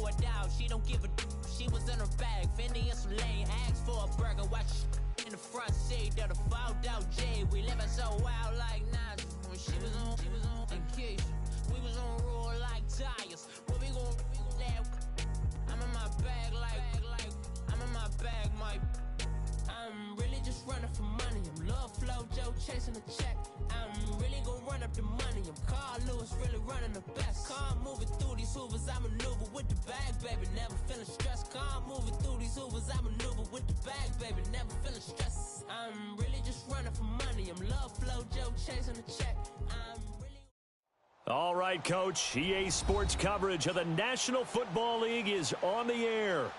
a doubt. She don't give a she was in her bag. Fendi and some lane. Asked for a burger. Watch in the front seat. That a fouled out J. We living so wild like Nas. When she was on and Keisha. We was on roll like tires. What we gon' let? I'm in my bag like I'm in my bag, Mike. I'm really just running for money. I'm love flow, Joe chasing the check. I'm really gonna run up the money. I'm Carl Lewis, really running the best. Calm moving through these hoovers, I maneuver with the bag, baby. Never feeling stressed. Calm moving through these hoovers, I maneuver with the bag, baby. Never feeling stressed. I'm really just running for money. I'm love flow, Joe chasing the check. I'm really. All right, Coach. EA Sports coverage of the National Football League is on the air.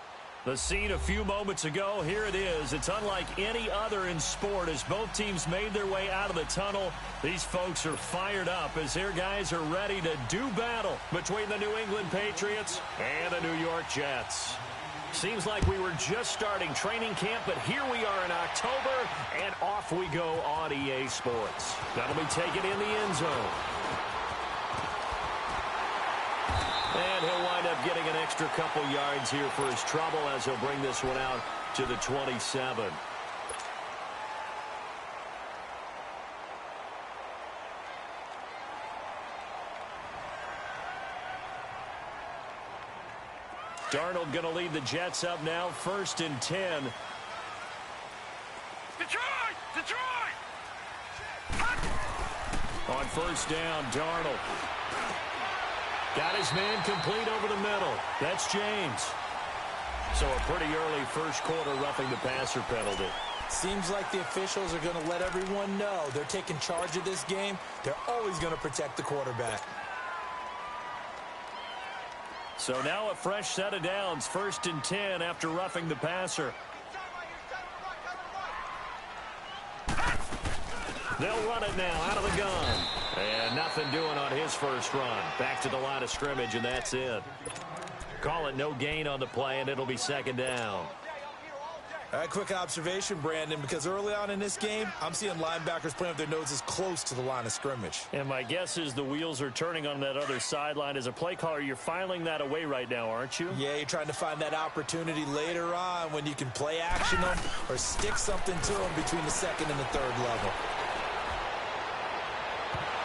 The scene a few moments ago, here it is. It's unlike any other in sport as both teams made their way out of the tunnel. These folks are fired up as their guys are ready to do battle between the New England Patriots and the New York Jets. Seems like we were just starting training camp, but here we are in October, and off we go on EA Sports. That'll be taken in the end zone. And he'll wind up getting an extra couple yards here for his trouble as he'll bring this one out to the 27. Darnold going to lead the Jets up now, 1st and 10. Detroit! On 1st down, Darnold. Got his man complete over the middle. That's James. So a pretty early first quarter roughing the passer penalty. Seems like the officials are going to let everyone know they're taking charge of this game. They're always going to protect the quarterback. So now a fresh set of downs, 1st and 10 after roughing the passer. They'll run it now out of the gun. And nothing doing on his first run. Back to the line of scrimmage, and that's it. Call it no gain on the play, and it'll be 2nd down. All right, quick observation, Brandon, because early on in this game, I'm seeing linebackers playing with their noses close to the line of scrimmage. And my guess is the wheels are turning on that other sideline. As a play caller, you're filing that away right now, aren't you? Yeah, you're trying to find that opportunity later on when you can play action them or stick something to them between the 2nd and the 3rd level.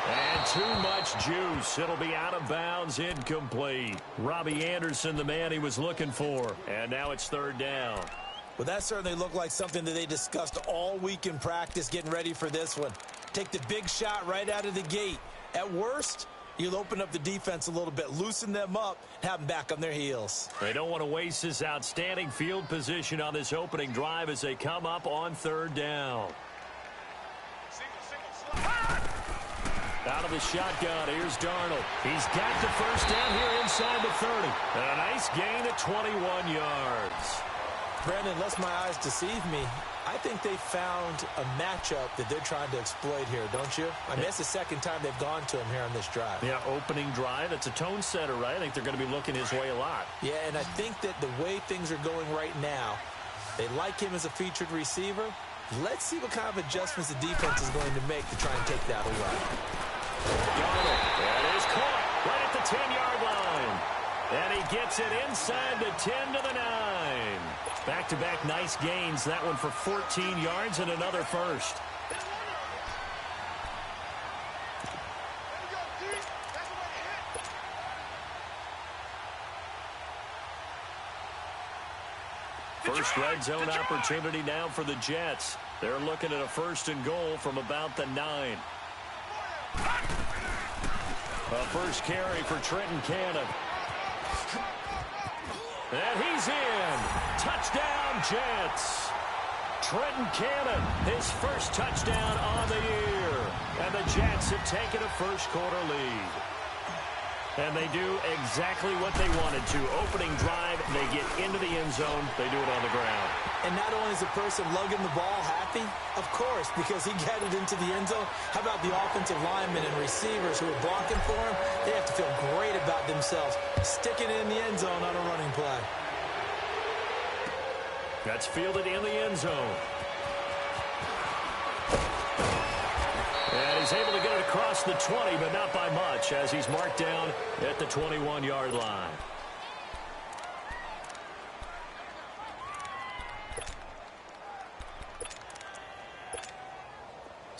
And too much juice. It'll be out of bounds, incomplete. Robbie Anderson, the man he was looking for. And now it's 3rd down. Well, that certainly looked like something that they discussed all week in practice, getting ready for this one. Take the big shot right out of the gate. At worst, you'll open up the defense a little bit, loosen them up, have them back on their heels. They don't want to waste this outstanding field position on this opening drive as they come up on 3rd down. Out of the shotgun, here's Darnold. He's got the 1st down here inside the 30. And a nice gain of 21 yards. Brandon, lest my eyes deceive me, I think they found a matchup that they're trying to exploit here, don't you? I mean, it's the 2nd time they've gone to him here on this drive. Yeah, opening drive. It's a tone setter, right? I think they're going to be looking his way a lot. Yeah, and I think that the way things are going right now, they like him as a featured receiver. Let's see what kind of adjustments the defense is going to make to try and take that away. Darnold, that is caught right at the 10-yard line. And he gets it inside the 10 to the 9. Back-to-back nice gains. That one for 14 yards and another first. First red zone opportunity now for the Jets. They're looking at a 1st and goal from about the 9. A first carry for Trenton Cannon. And he's in. Touchdown, Jets. Trenton Cannon, his first touchdown on the year. And the Jets have taken a first quarter lead. And they do exactly what they wanted to. Opening drive, they get into the end zone. They do it on the ground. And not only is the person lugging the ball happy, of course, because he got it into the end zone. How about the offensive linemen and receivers who are blocking for him? They have to feel great about themselves, sticking it in the end zone on a running play. That's fielded in the end zone. And he's able to get it across the 20, but not by much, as he's marked down at the 21-yard line.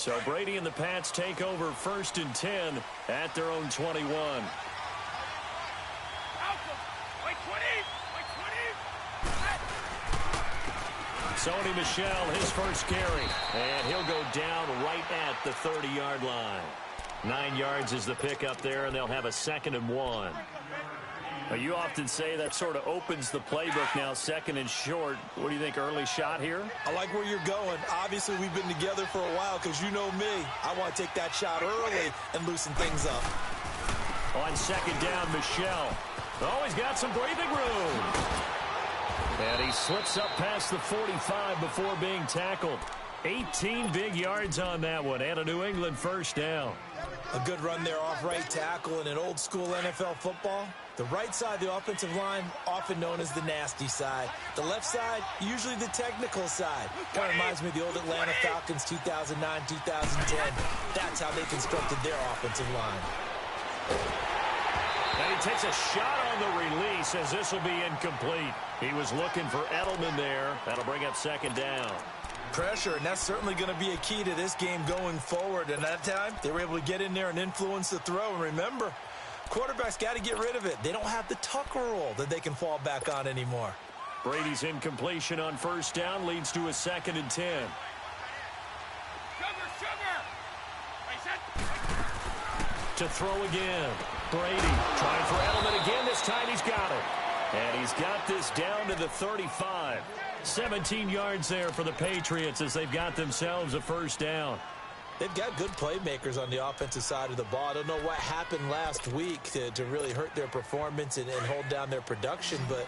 So Brady and the Pats take over 1st and 10 at their own 21. Sony Michel, his first carry, and he'll go down right at the 30-yard line. 9 yards is the pickup there, and they'll have a 2nd and 1. Now, you often say that sort of opens the playbook now, 2nd and short. What do you think, early shot here? I like where you're going. Obviously, we've been together for a while because you know me. I want to take that shot early and loosen things up. On 2nd down, Michel. Oh, he's got some breathing room. And he slips up past the 45 before being tackled. 18 big yards on that one, and a New England first down. A good run there off right tackle in an old-school NFL football. The right side of the offensive line, often known as the nasty side. The left side, usually the technical side. Kind of reminds me of the old Atlanta Falcons 2009, 2010. That's how they constructed their offensive line. And he takes a shot on the release as this will be incomplete. He was looking for Edelman there. That'll bring up 2nd down. Pressure, and that's certainly going to be a key to this game going forward. And that time, they were able to get in there and influence the throw. And remember, quarterbacks got to get rid of it. They don't have the Tucker roll that they can fall back on anymore. Brady's incompletion on 1st down leads to a 2nd and 10. To throw again. Brady trying for Edelman again. This time he's got it. And he's got this down to the 35. 17 yards there for the Patriots as they've got themselves a 1st down. They've got good playmakers on the offensive side of the ball. I don't know what happened last week to really hurt their performance and hold down their production, but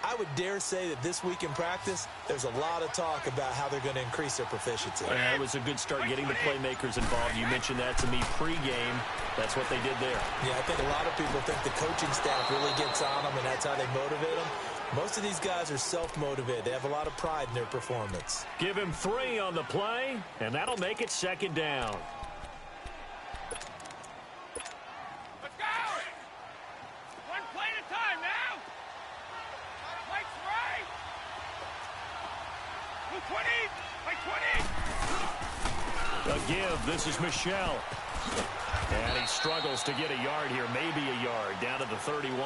I would dare say that this week in practice, there's a lot of talk about how they're going to increase their proficiency. It was a good start getting the playmakers involved. You mentioned that to me pregame. That's what they did there. Yeah, I think a lot of people think the coaching staff really gets on them, and that's how they motivate them. Most of these guys are self-motivated. They have a lot of pride in their performance. Give him 3 on the play, and that'll make it 2nd down. Let's go! One play at a time now! Mike's right! Move 20! Mike 20! A give. This is Michel. And he struggles to get a yard here, maybe a yard, down to the 31.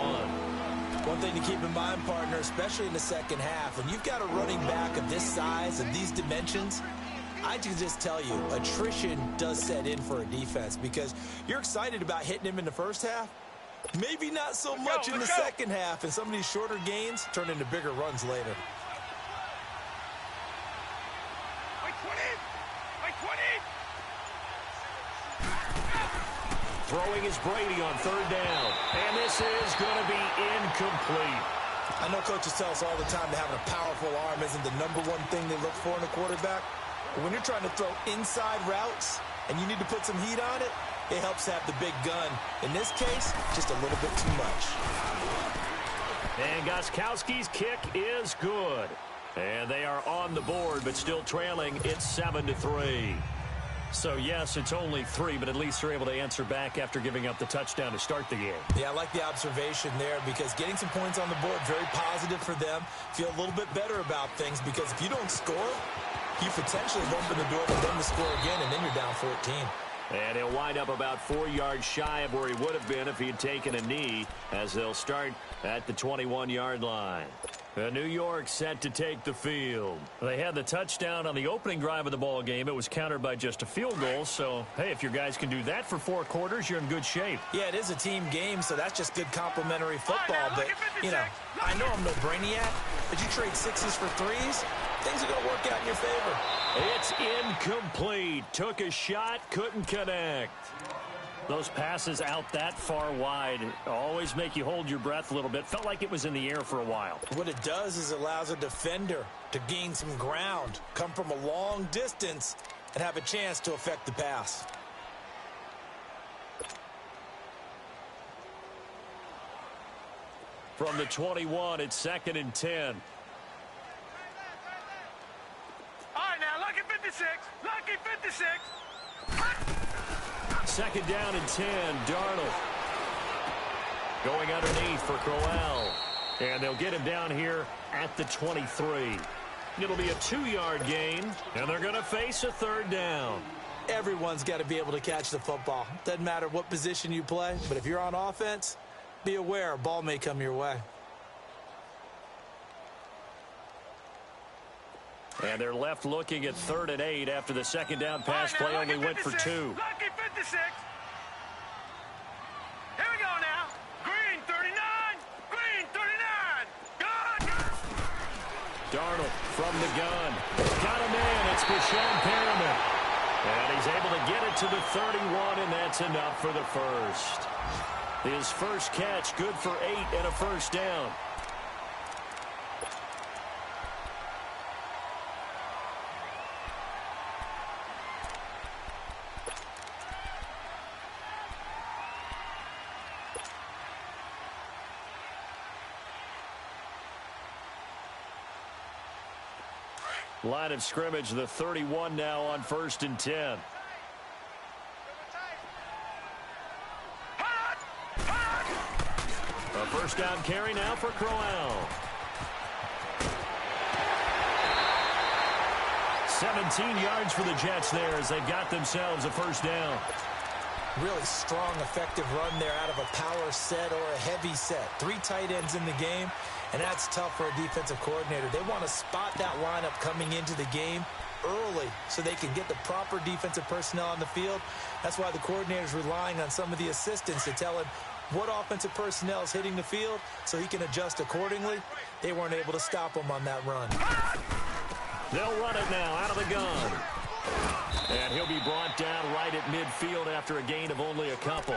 One thing to keep in mind, partner, especially in the second half, when you've got a running back of this size and these dimensions, I can just tell you, attrition does set in for a defense because you're excited about hitting him in the first half. Maybe not so much in the second half, and some of these shorter gains turn into bigger runs later. Mike 20! Mike 20! Throwing is Brady on 3rd down. And this is going to be incomplete. I know coaches tell us all the time that having a powerful arm isn't the #1 thing they look for in a quarterback. But when you're trying to throw inside routes and you need to put some heat on it, it helps to have the big gun. In this case, just a little bit too much. And Gostkowski's kick is good. And they are on the board, but still trailing. It's 7-3. So, yes, it's only 3, but at least they're able to answer back after giving up the touchdown to start the game. Yeah, I like the observation there because getting some points on the board, very positive for them. Feel a little bit better about things because if you don't score, you potentially open the door for them to score again, and then you're down 14. And he'll wind up about 4 yards shy of where he would have been if he had taken a knee as they'll start at the 21-yard line. New York set to take the field. They had the touchdown on the opening drive of the ball game. It was countered by just a field goal. So, hey, if your guys can do that for 4 quarters, you're in good shape. Yeah, it is a team game, so that's just good complimentary football. But, you know, I know I'm no brainiac, but you trade 6s for 3s, things are going to work out in your favor. It's incomplete. Took a shot, couldn't connect. Those passes out that far wide always make you hold your breath a little bit. Felt like it was in the air for a while. What it does is it allows a defender to gain some ground, come from a long distance, and have a chance to affect the pass. From the 21, it's 2nd and 10. All right, now, lucky 56. Lucky 56. 2nd down and 10, Darnold. Going underneath for Crowell. And they'll get him down here at the 23. It'll be a 2-yard gain, and they're going to face a 3rd down. Everyone's got to be able to catch the football. Doesn't matter what position you play, but if you're on offense, be aware a ball may come your way. And they're left looking at 3rd and 8 after the second down pass play only went for 2. Lucky 56. Here we go now. Green 39. Green 39. Gun. Darnold from the gun. Got a man. It's Bashan Perriman. And he's able to get it to the 31, and that's enough for the first. His first catch, good for 8 and a first down. Line of scrimmage, the 31 now on 1st and 10. A first down carry now for Crowell. 17 yards for the Jets there as they've got themselves a first down. Really strong, effective run there out of a power set or a heavy set. 3 tight ends in the game, and that's tough for a defensive coordinator. They want to spot that lineup coming into the game early so they can get the proper defensive personnel on the field. That's why the coordinator's relying on some of the assistants to tell him what offensive personnel is hitting the field so he can adjust accordingly. They weren't able to stop him on that run. They'll run it now out of the gun. And he'll be brought down right at midfield after a gain of only a couple.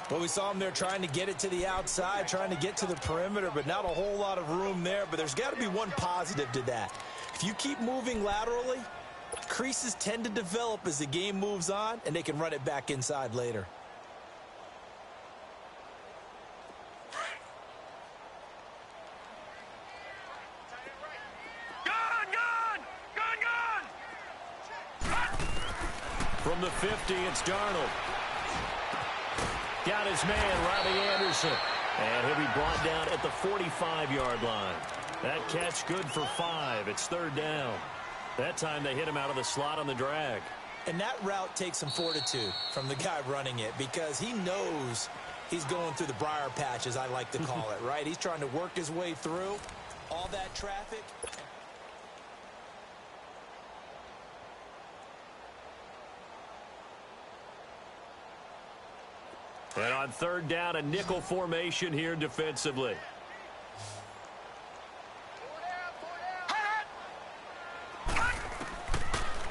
Well, we saw him there trying to get it to the outside, trying to get to the perimeter, but not a whole lot of room there. But there's got to be one positive to that. If you keep moving laterally, creases tend to develop as the game moves on, and they can run it back inside later. From the 50, it's Darnold. Got his man, Robbie Anderson. And he'll be brought down at the 45-yard line. That catch good for 5. It's 3rd down. That time they hit him out of the slot on the drag. And that route takes some fortitude from the guy running it because he knows he's going through the briar patch, as I like to call it, right? He's trying to work his way through all that traffic. And on 3rd down, a nickel formation here defensively.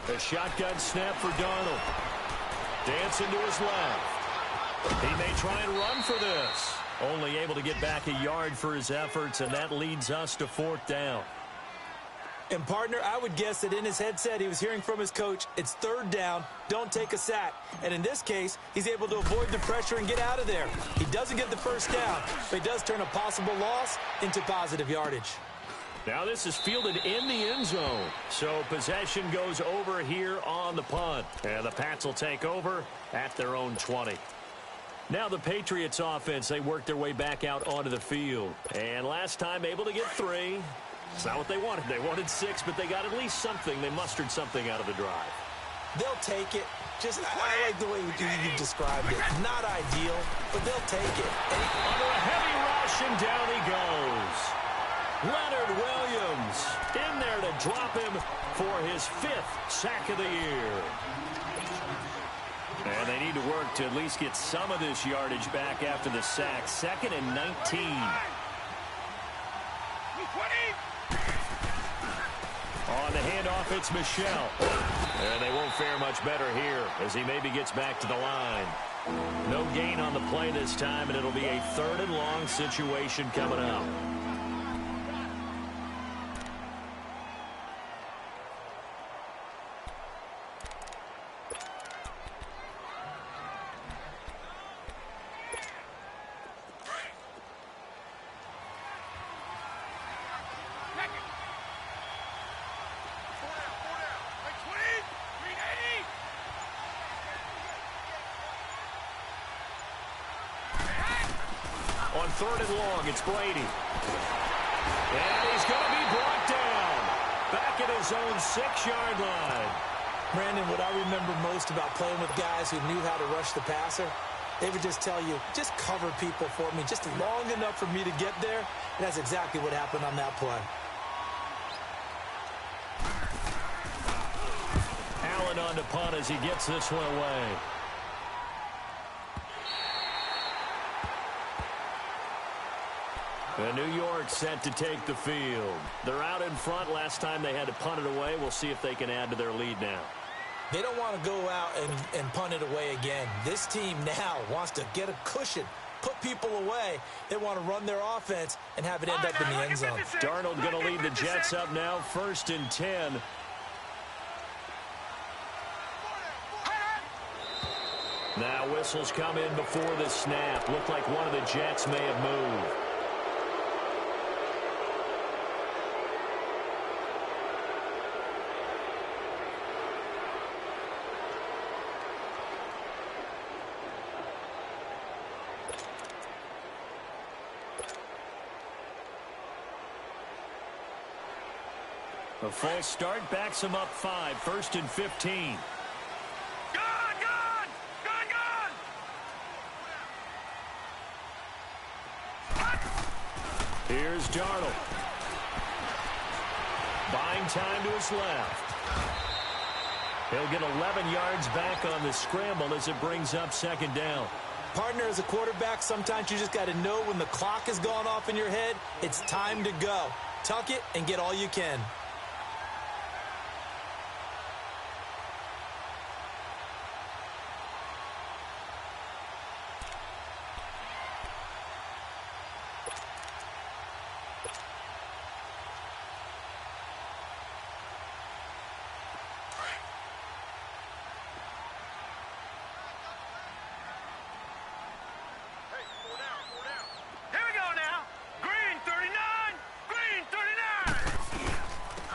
A shotgun snap for Darnold. Dancing to his left. He may try and run for this. Only able to get back a yard for his efforts, and that leads us to 4th down. And, partner, I would guess that in his headset he was hearing from his coach, it's 3rd down, don't take a sack. And in this case, he's able to avoid the pressure and get out of there. He doesn't get the first down, but he does turn a possible loss into positive yardage. Now this is fielded in the end zone. So possession goes over here on the punt. And the Pats will take over at their own 20. Now the Patriots offense, they work their way back out onto the field. And last time able to get 3. It's not what they wanted. They wanted 6, but they got at least something. They mustered something out of the drive. They'll take it. I like the way you described it. Not ideal, but they'll take it. Under a heavy rush, and down he goes. Leonard Williams in there to drop him for his 5th sack of the year. And they need to work to at least get some of this yardage back after the sack. 2nd and 19. On the handoff, it's Michel. And they won't fare much better here as he maybe gets back to the line. No gain on the play this time, and it'll be a 3rd and long situation coming up. On 3rd and long, it's Brady. And he's going to be brought down. Back at his own 6-yard line. Brandon, what I remember most about playing with guys who knew how to rush the passer, they would just tell you, just cover people for me, just long enough for me to get there. And that's exactly what happened on that play. Allen on to punt as he gets this one away. And New York set to take the field. They're out in front. Last time they had to punt it away. We'll see if they can add to their lead now. They don't want to go out and punt it away again. This team now wants to get a cushion, put people away. They want to run their offense and have it end up in the end zone. Darnold going to lead the Jets up now, 1st and 10. Now whistles come in before the snap. Looked like one of the Jets may have moved. A false start backs him up 5, 1st and 15. Here's Darnold. Buying time to his left. He'll get 11 yards back on the scramble as it brings up 2nd down. Partner, as a quarterback, sometimes you just got to know when the clock has gone off in your head, it's time to go. Tuck it and get all you can.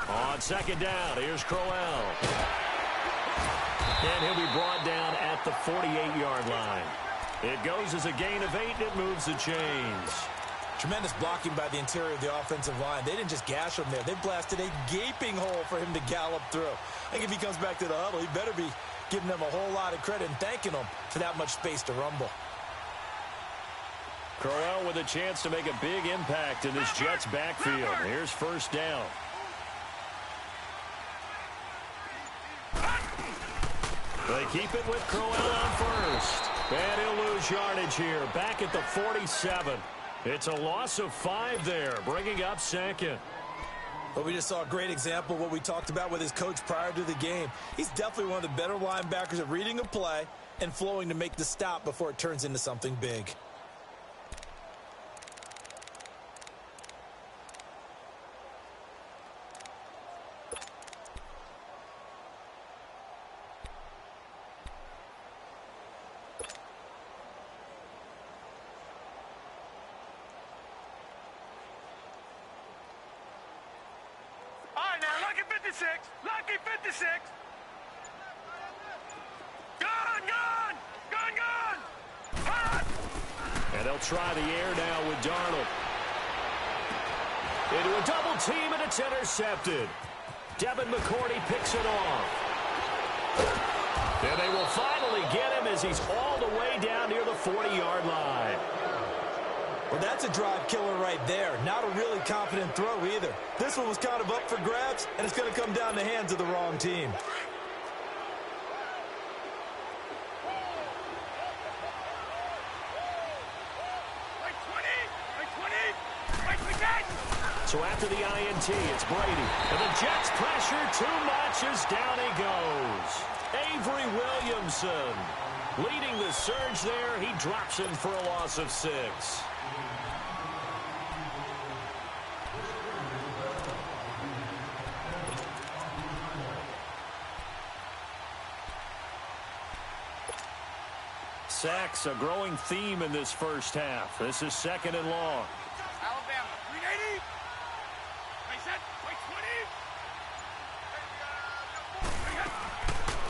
On 2nd down, here's Crowell. And he'll be brought down at the 48-yard line. It goes as a gain of 8, and it moves the chains. Tremendous blocking by the interior of the offensive line. They didn't just gash him there. They blasted a gaping hole for him to gallop through. I think if he comes back to the huddle, he better be giving them a whole lot of credit and thanking them for that much space to rumble. Crowell with a chance to make a big impact in this Jets backfield. Here's 1st down. They keep it with Crowell on 1st. And he'll lose yardage here. Back at the 47. It's a loss of 5 there, bringing up 2nd. But we just saw a great example of what we talked about with his coach prior to the game. He's definitely one of the better linebackers at reading a play and flowing to make the stop before it turns into something big. Lucky 56. Gone. And they'll try the air now with Darnold. Into a double team, and it's intercepted. Devin McCourty picks it off. And they will finally get him as he's all the way down near the 40-yard line. Well, that's a drive killer right there. Not a really confident throw either. This one was kind of up for grabs, and it's going to come down the hands of the wrong team. So after the INT, it's Brady. And the Jets pressure too much as down he goes. Avery Williamson leading the surge there. He drops him for a loss of 6. Sacks, a growing theme in this first half. This is 2nd and long. Alabama, 380. They said, wait,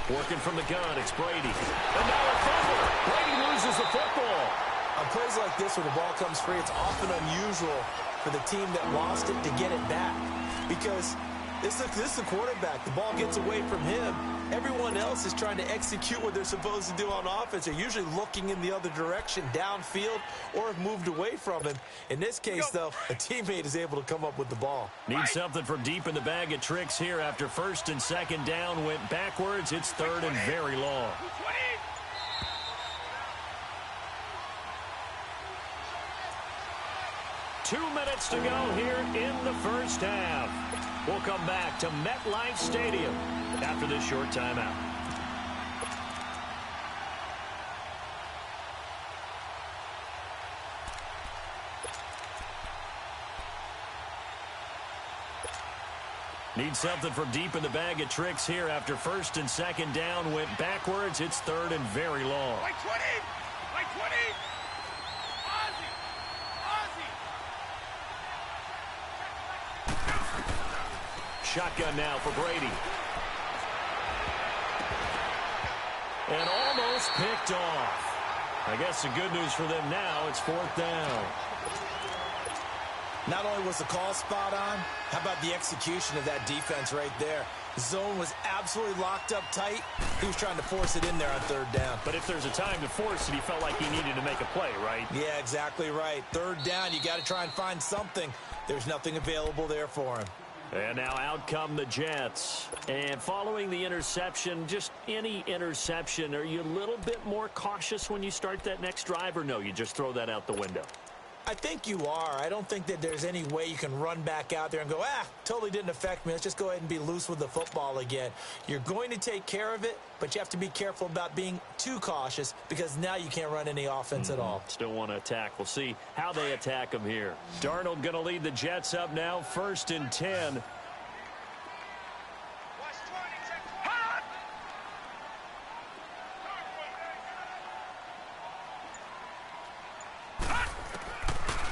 20. Working from the gun, it's Brady. And now a fumble. Brady loses the football. On plays like this where the ball comes free, it's often unusual for the team that lost it to get it back. Because This is the quarterback. The ball gets away from him. Everyone else is trying to execute what they're supposed to do on offense. They're usually looking in the other direction, downfield, or have moved away from him. In this case, though, a teammate is able to come up with the ball. Need something from deep in the bag of tricks here. After first and second down went backwards, it's third and very long. 2 minutes to go here in the first half. We'll come back to MetLife Stadium after this short timeout. Need something from deep in the bag of tricks here. After first and second down went backwards, it's third and very long. Like 20! Like 20! Shotgun now for Brady. And almost picked off. I guess the good news for them now, it's fourth down. Not only was the call spot on, how about the execution of that defense right there? The zone was absolutely locked up tight. He was trying to force it in there on third down. But if there's a time to force it, he felt like he needed to make a play, right? Yeah, exactly right. Third down, you got to try and find something. There's nothing available there for him. And now out come the Jets. And following the interception, just any interception, are you a little bit more cautious when you start that next drive, or no, you just throw that out the window? I think you are. I don't think that there's any way you can run back out there and go, totally didn't affect me. Let's just go ahead and be loose with the football again. You're going to take care of it, but you have to be careful about being too cautious because now you can't run any offense at all. Still want to attack. We'll see how they attack him here. Darnold going to lead the Jets up now, first and 10.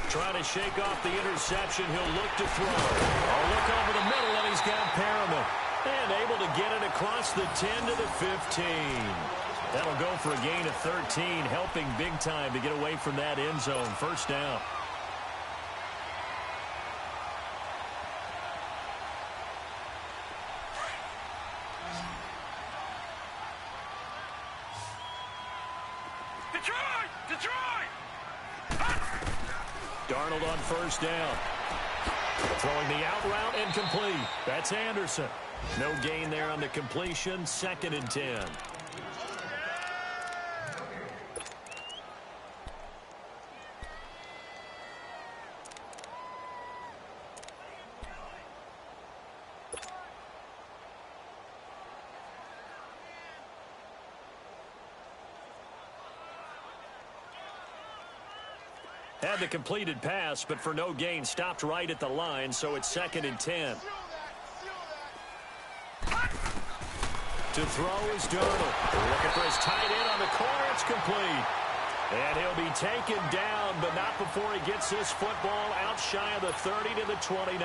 Trying to shake off the interception. He'll look to throw. A look over the middle, and he's got Perriman. And able to get it across the 10 to the 15. That'll go for a gain of 13, helping big time to get away from that end zone. First down. Detroit! Darnold on first down. Throwing the out route and complete. That's Anderson. No gain there on the completion. Second and 10. Had the completed pass, but for no gain, stopped right at the line, so it's second and 10. To throw is Darnold. Looking for his tight end on the corner. It's complete. And he'll be taken down, but not before he gets this football out shy of the 30 to the 29.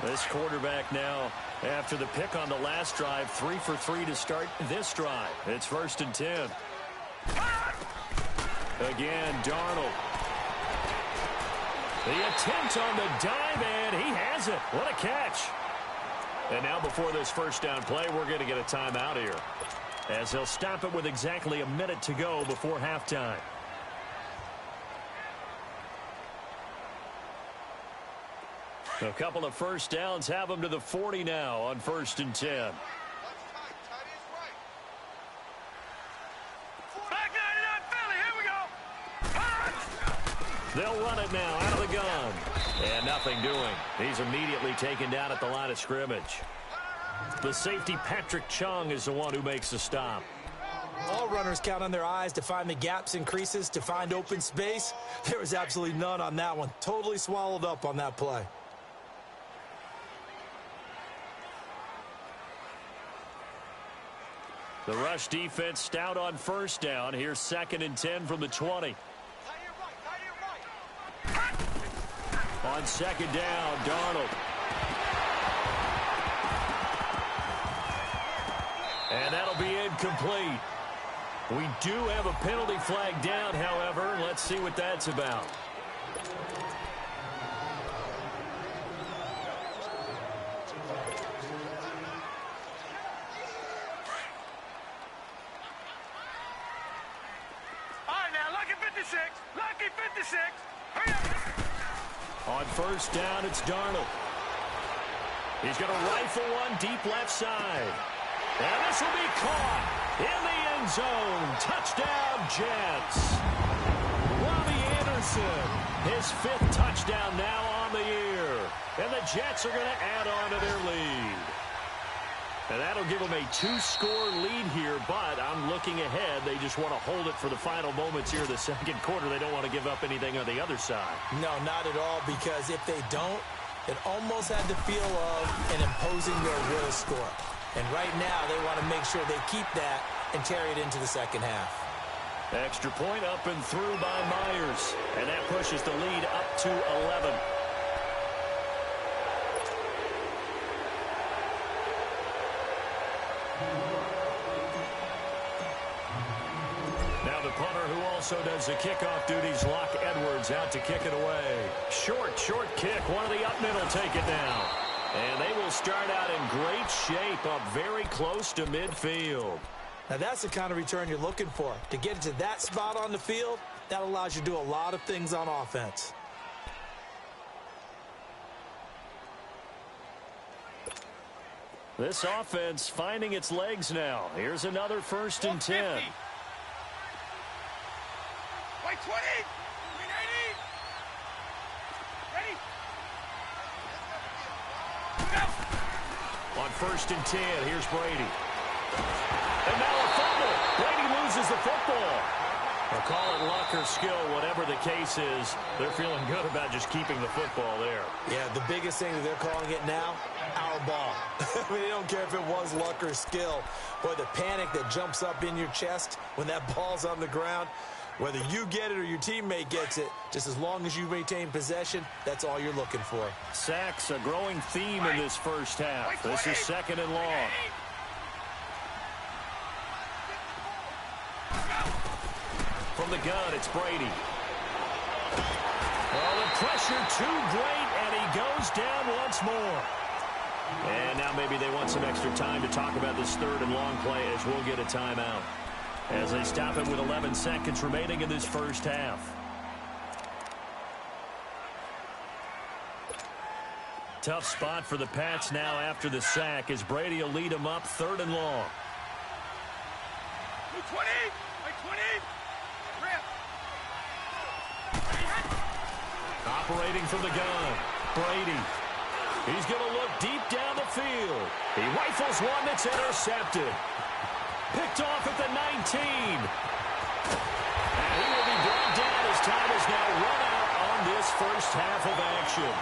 This quarterback now, after the pick on the last drive, 3 for 3 to start this drive. It's first and 10. Again, Darnold. The attempt on the dive, and he has it. What a catch. And now before this first down play, we're going to get a timeout here, as he'll stop it with exactly a minute to go before halftime. A couple of first downs have him to the 40 now on first and 10. They'll run it now out of the gun. And nothing doing. He's immediately taken down at the line of scrimmage. The safety, Patrick Chung, is the one who makes the stop. All runners count on their eyes to find the gaps and creases, to find open space. There was absolutely none on that one. Totally swallowed up on that play. The rush defense stout on first down. Here's second and 10 from the 20. On second down, Darnold. And that'll be incomplete. We do have a penalty flag down, however. Let's see what that's about. 56. Hurry up. On first down, it's Darnold. He's going to rifle one deep left side. And this will be caught in the end zone. Touchdown, Jets. Robbie Anderson, his 5th touchdown now on the year. And the Jets are going to add on to their lead. And that'll give them a 2-score lead here, but I'm looking ahead. They just want to hold it for the final moments here of the second quarter. They don't want to give up anything on the other side. No, not at all, because if they don't, it almost had the feel of an imposing their will score. And right now, they want to make sure they keep that and carry it into the second half. Extra point up and through by Myers. And that pushes the lead up to 11. Now the punter who also does the kickoff duties, Locke Edwards, out to kick it away. Short kick. One of the up middle take it down. And they will start out in great shape, up very close to midfield. Now that's the kind of return you're looking for. To get to that spot on the field, that allows you to do a lot of things on offense. This offense finding its legs now. Here's another 1st and 10. White 20. 390. Ready? On 1st and 10, here's Brady. And now a fumble. Brady loses the football. They'll call it luck or skill, whatever the case is. They're feeling good about just keeping the football there. Yeah, the biggest thing that they're calling it now, our ball. I mean, they don't care if it was luck or skill. Boy, the panic that jumps up in your chest when that ball's on the ground, whether you get it or your teammate gets it, just as long as you maintain possession, that's all you're looking for. Sacks, a growing theme in this first half. This is 2nd and long. From the gun, it's Brady. Well, the pressure too great, and he goes down once more. And now maybe they want some extra time to talk about this 3rd and long play, as we'll get a timeout. As they stop it with 11 seconds remaining in this first half. Tough spot for the Pats now after the sack, as Brady will lead them up 3rd and long. 20. 20. Operating from the gun, Brady. He's going to look deep down the field. He rifles one that's intercepted. Picked off at the 19. And he will be brought down as time is now run out on this first half of action.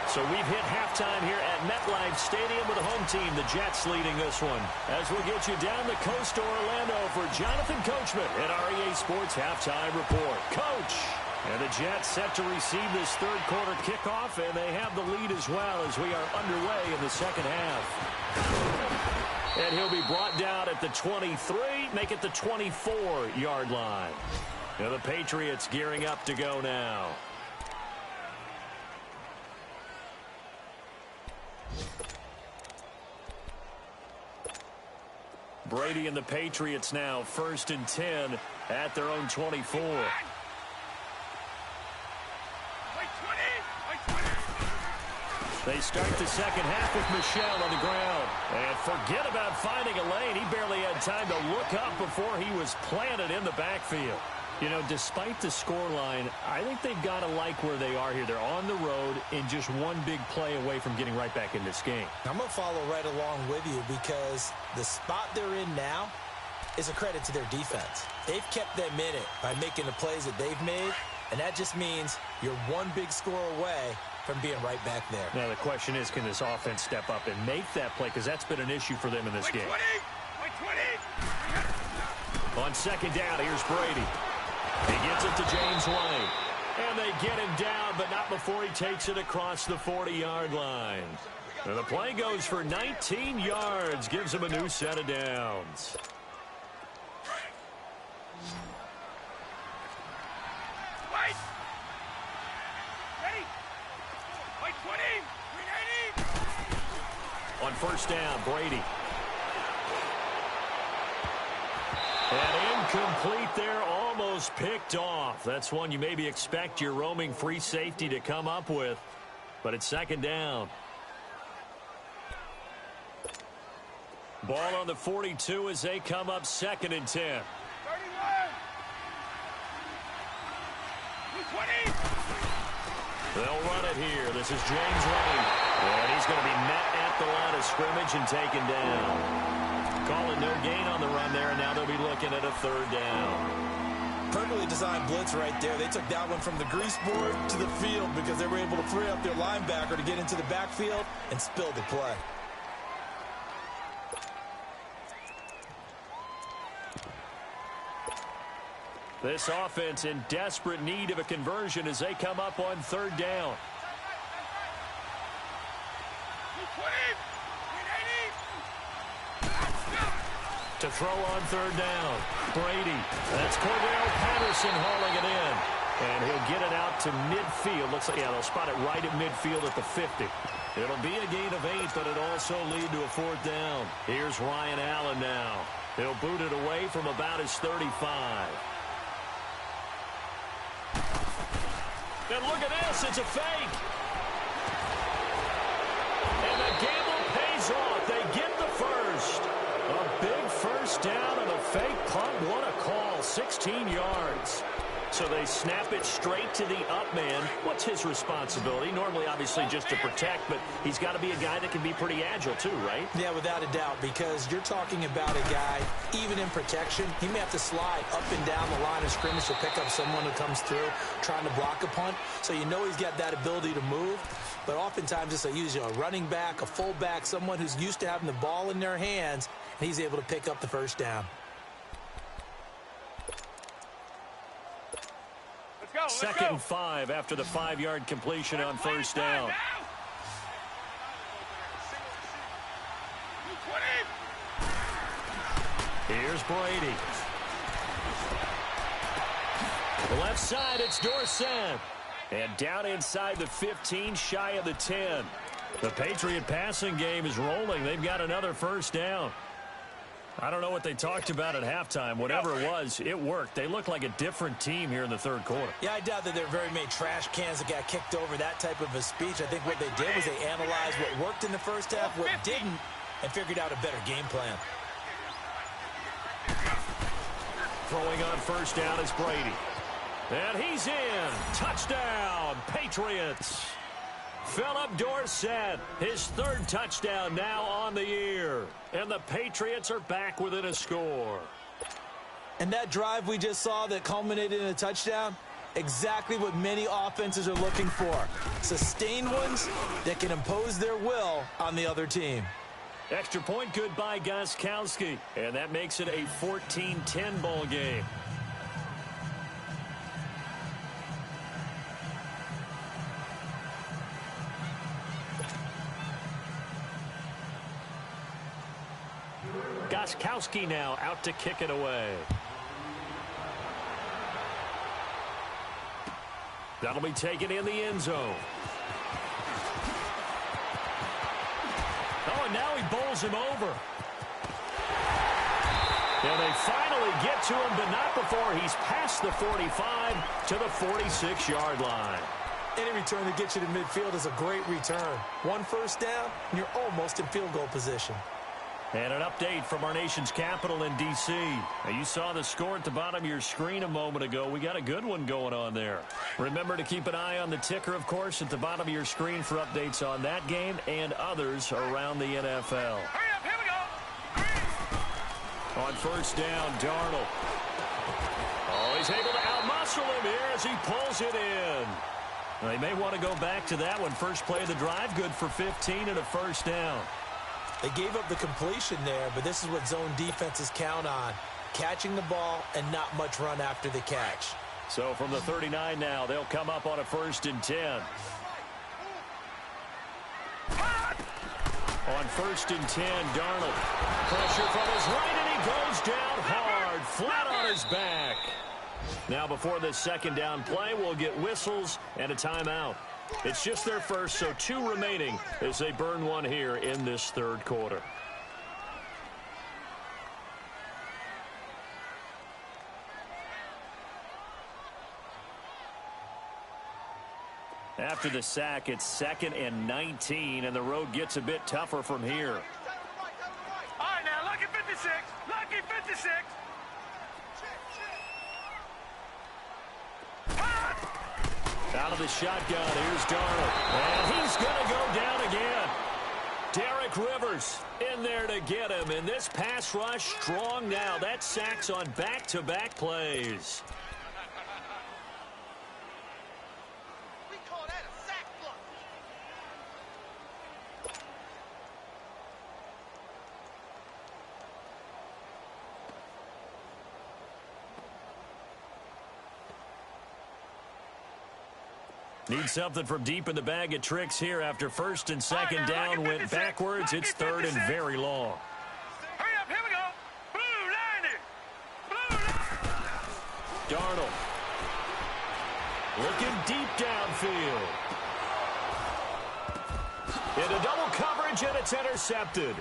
So we've hit halftime here at MetLife Stadium with the home team, the Jets, leading this one. As we'll get you down the coast to Orlando for Jonathan Coachman at REA Sports Halftime Report. Coach! And the Jets set to receive this 3rd quarter kickoff, and they have the lead as well as we are underway in the second half. And he'll be brought down at the 23, make it the 24-yard line. Now the Patriots gearing up to go now. Brady and the Patriots now 1st and 10 at their own 24. They start the second half with Michel on the ground. And forget about finding a lane. He barely had time to look up before he was planted in the backfield. You know, despite the scoreline, I think they've got to like where they are here. They're on the road and just one big play away from getting right back in this game. I'm going to follow right along with you, because the spot they're in now is a credit to their defense. They've kept them in it by making the plays that they've made, and that just means you're one big score away from being right back there. Now the question is, can this offense step up and make that play? Because that's been an issue for them in this game. 20. On second down, here's Brady. He gets it to James White. And they get him down, but not before he takes it across the 40-yard line. And the play goes for 19 yards, gives him a new set of downs. White. Ready. White 20. 390. On first down, Brady. And incomplete there, almost almost picked off. That's one you maybe expect your roaming free safety to come up with. But it's second down. Ball on the 42 as they come up 2nd and 10. 31. They'll run it here. This is James running. And he's going to be met at the line of scrimmage and taken down. Calling no gain on the run there, and now they'll be looking at a 3rd down. Perfectly designed blitz right there. They took that one from the grease board to the field because they were able to free up their linebacker to get into the backfield and spill the play. This offense in desperate need of a conversion as they come up on 3rd down. To throw on 3rd down, Brady. That's Cordell Patterson hauling it in. And he'll get it out to midfield. Looks like, yeah, they'll spot it right at midfield at the 50. It'll be a gain of 8, but it'll also lead to a 4th down. Here's Ryan Allen now. He'll boot it away from about his 35. And look at this, it's a fake. And the gamble pays off. They get the first. A big first down and a fake punt. What a call, 16 yards. So they snap it straight to the up man. What's his responsibility? Normally, obviously, just to protect, but he's got to be a guy that can be pretty agile too, right? Yeah, without a doubt, because you're talking about a guy, even in protection, he may have to slide up and down the line of scrimmage to pick up someone who comes through trying to block a punt. So you know he's got that ability to move. But oftentimes, it's usually a running back, a fullback, someone who's used to having the ball in their hands, and he's able to pick up the first down. Let's 2nd and 5 after the 5-yard completion on 1st down. Here's Brady. The left side, it's Dorsett. And down inside the 15, shy of the 10. The Patriot passing game is rolling. They've got another first down. I don't know what they talked about at halftime. Whatever it was, it worked. They look like a different team here in the 3rd quarter. Yeah, I doubt that there are very many trash cans that got kicked over that type of a speech. I think what they did was they analyzed what worked in the first half, what didn't, and figured out a better game plan. Throwing on 1st down is Brady. And he's in. Touchdown, Patriots. Philip Dorsett, his 3rd touchdown now on the year. And the Patriots are back within a score. And that drive we just saw that culminated in a touchdown, exactly what many offenses are looking for. Sustained ones that can impose their will on the other team. Extra point good by Gostkowski. And that makes it a 14-10 ball game. Gostkowski now out to kick it away. That'll be taken in the end zone. Oh, and now he bowls him over. And they finally get to him, but not before he's past the 45 to the 46-yard line. Any return that gets you to midfield is a great return. 1 first down, and you're almost in field goal position. And an update from our nation's capital in D.C. Now, you saw the score at the bottom of your screen a moment ago. We got a good one going on there. Remember to keep an eye on the ticker, of course, at the bottom of your screen for updates on that game and others around the NFL. Hurry up, here we go. On 1st down, Darnold. Oh, he's able to outmuscle him here as he pulls it in. They may want to go back to that one. First play of the drive, good for 15 and a first down. They gave up the completion there, but this is what zone defenses count on. Catching the ball and not much run after the catch. So from the 39 now, they'll come up on a 1st and 10. On 1st and 10, Darnold. Pressure from his right, and he goes down hard, flat on his back. Now before this 2nd down play, we'll get whistles and a timeout. It's just their first, so 2 remaining as they burn one here in this 3rd quarter. After the sack, it's 2nd and 19, and the road gets a bit tougher from here. All right, now, lucky 56. Lucky 56. Out of the shotgun, here's Darnold. And he's going to go down again. Derek Rivers in there to get him. And this pass rush strong now. That sacks on back-to-back plays. We call that a sack block. Need something from deep in the bag of tricks here after 1st and 2nd down went backwards. It's 3rd and very long. Hurry up, here we go. Blue line it. Blue line. Darnold looking deep downfield. Into double coverage, and it's intercepted.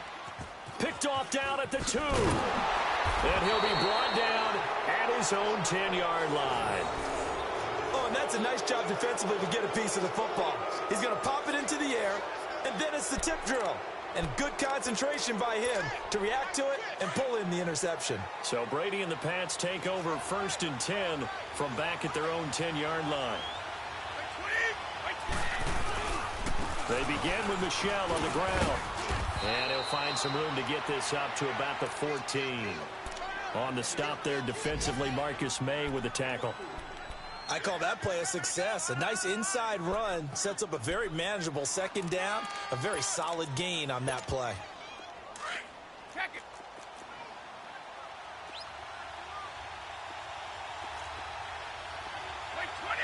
Picked off down at the 2. And he'll be brought down at his own 10-yard line. Oh, and that's a nice job defensively to get a piece of the football. He's going to pop it into the air, and then it's the tip drill. And good concentration by him to react to it and pull in the interception. So Brady and the Pats take over 1st and 10 from back at their own 10-yard line. They begin with Michel on the ground. And he'll find some room to get this up to about the 14. On the stop there defensively, Marcus May with the tackle. I call that play a success. A nice inside run sets up a very manageable 2nd down. A very solid gain on that play. Check it. Wait, 20.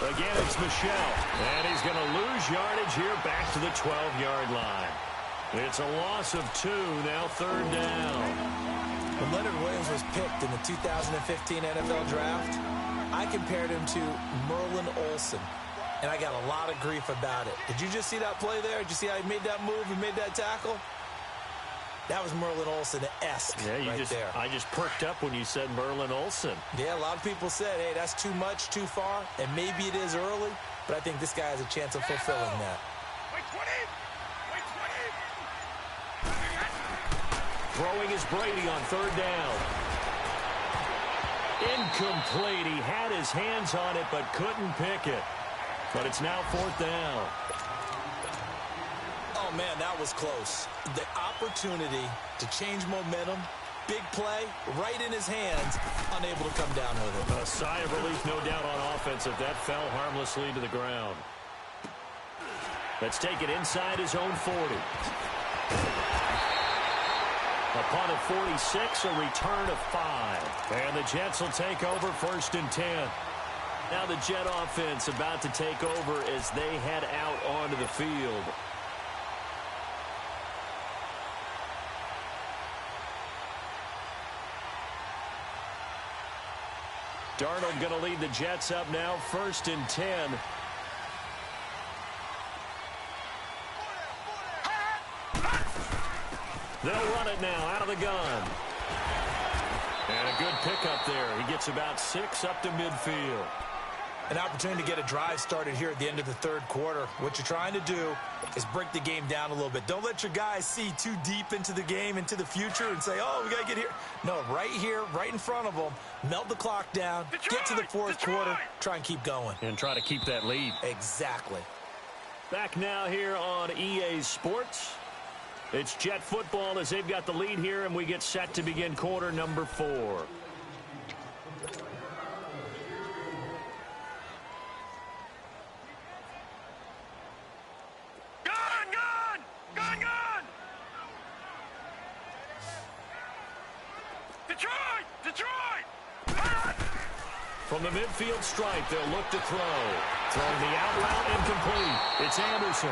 54. Again, it's Michel. And he's going to lose yardage here back to the 12-yard line. It's a loss of 2, now 3rd down. When Leonard Williams was picked in the 2015 NFL Draft, I compared him to Merlin Olsen, and I got a lot of grief about it. Did you just see that play there? Did you see how he made that move and made that tackle? That was Merlin Olsen-esque there. I just perked up when you said Merlin Olsen. Yeah, a lot of people said, hey, that's too much, too far, and maybe it is early, but I think this guy has a chance of fulfilling that. Wait, 20. Throwing is Brady on 3rd down. Incomplete. He had his hands on it but couldn't pick it. But it's now 4th down. Oh, man, that was close. The opportunity to change momentum, big play, right in his hands, unable to come down with it. A sigh of relief, no doubt, on offense if that fell harmlessly to the ground. Let's take it inside his own 40. Upon a 46, a return of 5. And the Jets will take over 1st and 10. Now the Jet offense about to take over as they head out onto the field. Darnold going to lead the Jets up now, 1st and 10. They'll run it now out of the gun. And a good pickup there. He gets about 6 up to midfield. An opportunity to get a drive started here at the end of the 3rd quarter. What you're trying to do is break the game down a little bit. Don't let your guys see too deep into the game, into the future, and say, oh, we got to get here. No, right here, right in front of them, melt the clock down, get to the 4th quarter, try and keep going. And try to keep that lead. Exactly. Back now here on EA Sports. It's Jet football as they've got the lead here, and we get set to begin quarter number 4. From the midfield stripe, they'll look to throw. Throwing the out route incomplete. It's Anderson.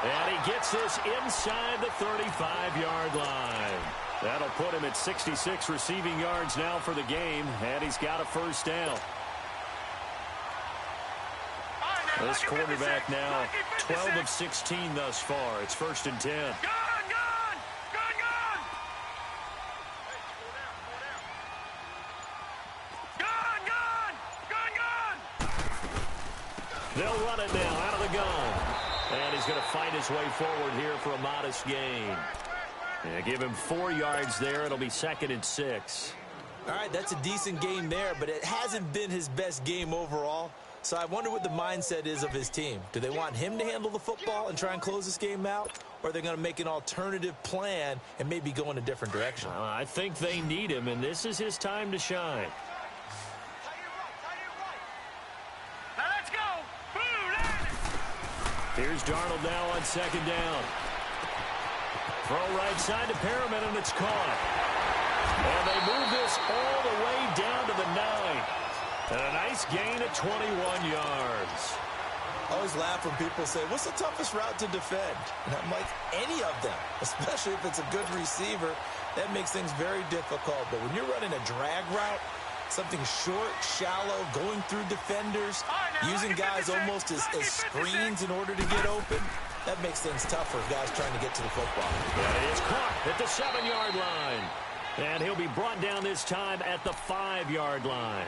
And he gets this inside the 35-yard line. That'll put him at 66 receiving yards now for the game, and he's got a 1st down. This quarterback now 12 of 16 thus far. It's 1st and 10. They'll run it now out of the gun. And he's going to fight his way forward here for a modest gain. Yeah, give him 4 yards there. It'll be 2nd and 6. All right, that's a decent game there, but it hasn't been his best game overall. So I wonder what the mindset is of his team. Do they want him to handle the football and try and close this game out? Or are they going to make an alternative plan and maybe go in a different direction? I think they need him, and this is his time to shine. Now let's go. Here's Darnold now on 2nd down. Throw right side to Perriman, and it's caught. And they move this all the way down to the 9. And a nice gain of 21 yards. I always laugh when people say, what's the toughest route to defend? And I'm like, any of them, especially if it's a good receiver. That makes things very difficult. But when you're running a drag route, something short, shallow, going through defenders, using guys almost as screens in order to get open, that makes things tough for guys trying to get to the football. That is caught at the 7-yard line. And he'll be brought down this time at the 5-yard line.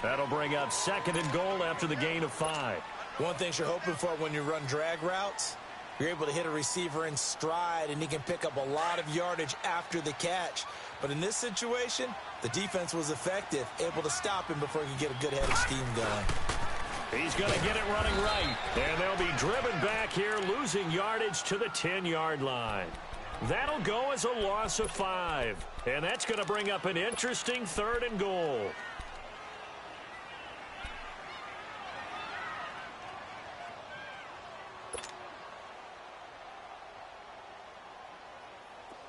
That'll bring up 2nd and goal after the gain of 5. One thing you're hoping for when you run drag routes, you're able to hit a receiver in stride, and he can pick up a lot of yardage after the catch. But in this situation, the defense was effective, able to stop him before he could get a good head of steam going. He's going to get it running right. And they'll be driven back here, losing yardage to the 10-yard line. That'll go as a loss of 5. And that's going to bring up an interesting 3rd and goal.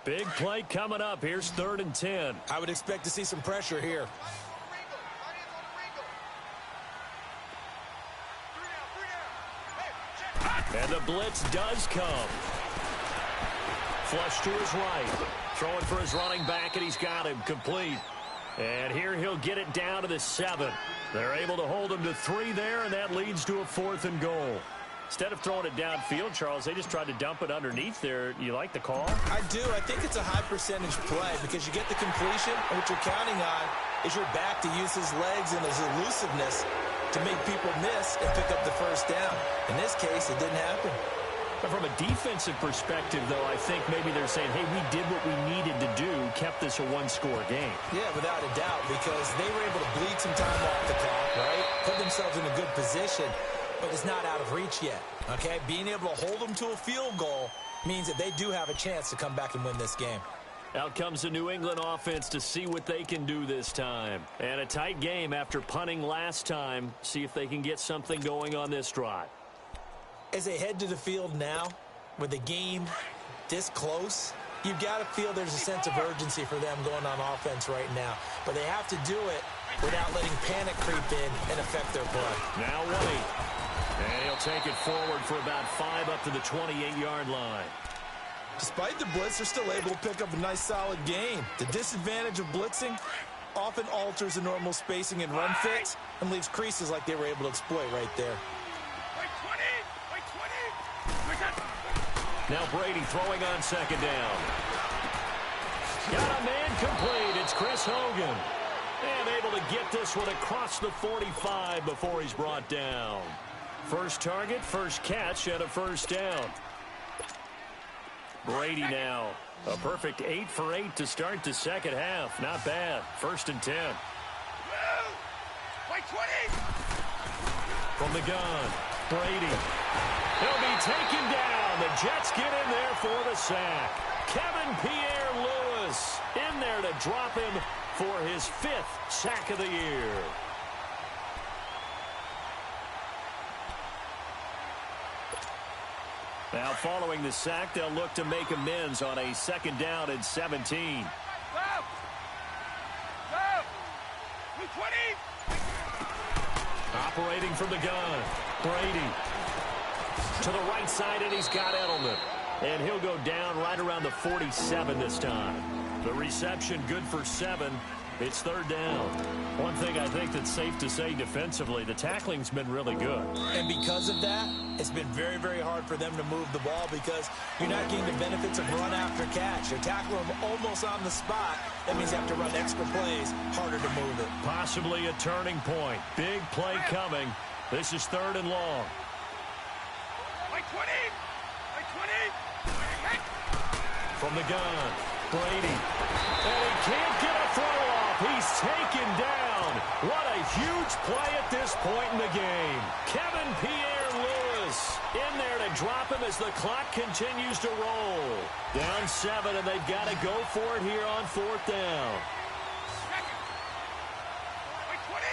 Big play coming up. Here's 3rd and 10. I would expect to see some pressure here. And the blitz does come. Flush to his right. Throwing for his running back, and he's got him complete. And here he'll get it down to the 7. They're able to hold him to 3 there, and that leads to a 4th and goal. Instead of throwing it downfield, Charles, they just tried to dump it underneath there. You like the call? I do. I think it's a high percentage play because you get the completion, and what you're counting on is your back to use his legs and his elusiveness to make people miss and pick up the 1st down. In this case, it didn't happen. But from a defensive perspective, though, I think maybe they're saying, hey, we did what we needed to do, kept this a 1-score game. Yeah, without a doubt, because they were able to bleed some time off the clock, right? Put themselves in a good position, but it's not out of reach yet, okay? Being able to hold them to a field goal means that they do have a chance to come back and win this game. Out comes the New England offense to see what they can do this time. And a tight game after punting last time. See if they can get something going on this drive. As they head to the field now, with the game this close, you've got to feel there's a sense of urgency for them going on offense right now. But they have to do it without letting panic creep in and affect their play. Now wait. And he'll take it forward for about 5 up to the 28-yard line. Despite the blitz, they're still able to pick up a nice solid gain. The disadvantage of blitzing often alters the normal spacing and run fits and leaves creases like they were able to exploit right there. Now Brady throwing on 2nd down. Got a man complete. It's Chris Hogan. And able to get this one across the 45 before he's brought down. First target, first catch, and a 1st down. Brady now. A perfect 8 for 8 to start the 2nd half. Not bad. 1st and 10. From the gun, Brady. He'll be taken down. The Jets get in there for the sack. Kevin Pierre-Louis in there to drop him for his 5th sack of the year. Now following the sack, they'll look to make amends on a 2nd down and 17. Operating from the gun, Brady. To the right side, and he's got Edelman. And he'll go down right around the 47 this time. The reception good for 7. It's 3rd down. One thing I think that's safe to say defensively, the tackling's been really good. And because of that, it's been very, very hard for them to move the ball because you're not getting the benefits of run after catch. You're tackling them almost on the spot. That means you have to run extra plays, harder to move it. Possibly a turning point. Big play coming. This is 3rd and long. Like 20! Like 20! From the gun, Brady. And he can't get a throw off. He's taken down. What a huge play at this point in the game. Kevin Pierre-Louis in there to drop him as the clock continues to roll. Down 7, and they've got to go for it here on 4th down. Like 20!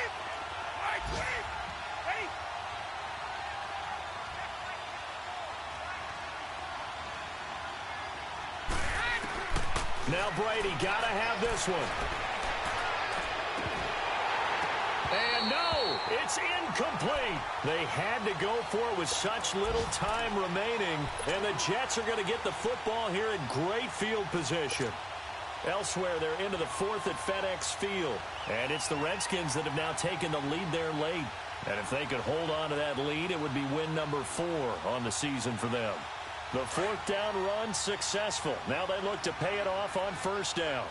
Like 20! Ready? Now Brady got to have this one. And no, it's incomplete. They had to go for it with such little time remaining, and the Jets are going to get the football here in great field position. Elsewhere, they're into the 4th at FedEx Field, and it's the Redskins that have now taken the lead there late. And if they could hold on to that lead, it would be win number 4 on the season for them. The 4th down run successful. Now they look to pay it off on 1st down.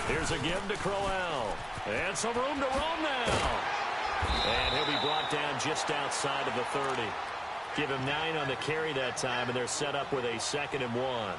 Here's a give to Crowell. And some room to roam now. And he'll be brought down just outside of the 30. Give him 9 on the carry that time, and they're set up with a 2nd and 1.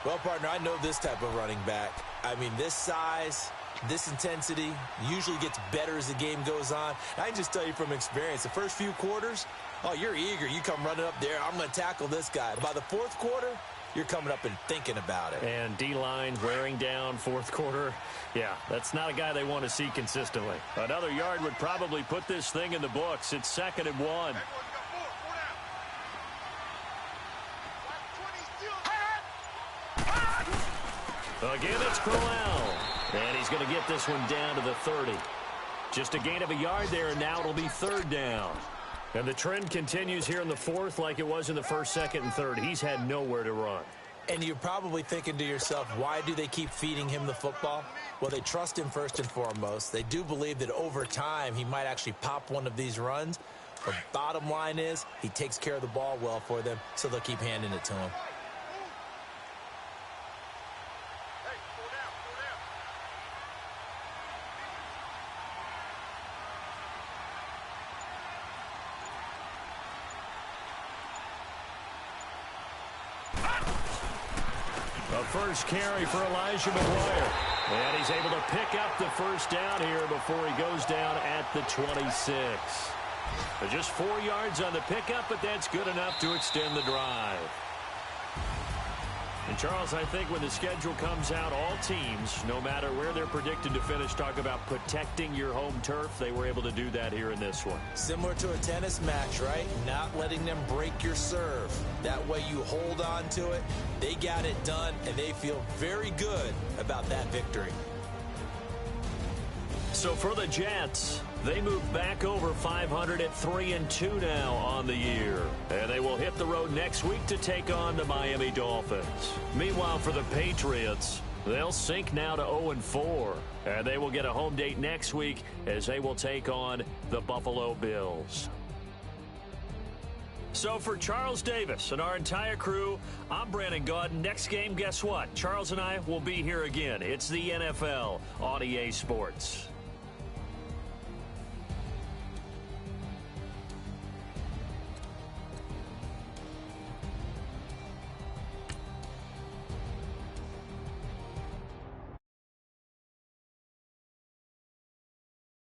Well, partner, I know this type of running back. I mean, this size, this intensity usually gets better as the game goes on. I can just tell you from experience, the first few quarters, oh, you're eager. You come running up there, I'm going to tackle this guy. By the 4th quarter, you're coming up and thinking about it. And D-line wearing down 4th quarter. Yeah, that's not a guy they want to see consistently. Another yard would probably put this thing in the books. It's 2nd and 1. Again, it's Crowell. And he's going to get this one down to the 30. Just a gain of a yard there, and now it'll be 3rd down. And the trend continues here in the 4th like it was in the 1st, 2nd, and 3rd. He's had nowhere to run. And you're probably thinking to yourself, why do they keep feeding him the football? Well, they trust him first and foremost. They do believe that over time he might actually pop one of these runs. But bottom line is he takes care of the ball well for them, so they'll keep handing it to him. First carry for Elijah McGuire. And he's able to pick up the 1st down here before he goes down at the 26. Just 4 yards on the pickup, but that's good enough to extend the drive. And, Charles, I think when the schedule comes out, all teams, no matter where they're predicted to finish, talk about protecting your home turf. They were able to do that here in this one. Similar to a tennis match, right? Not letting them break your serve. That way you hold on to it. They got it done, and they feel very good about that victory. So for the Jets, they move back over 500 at 3-2 now on the year. And they will hit the road next week to take on the Miami Dolphins. Meanwhile, for the Patriots, they'll sink now to 0-4. And they will get a home date next week as they will take on the Buffalo Bills. So for Charles Davis and our entire crew, I'm Brandon Gaudin. Next game, guess what? Charles and I will be here again. It's the NFL on EA Sports.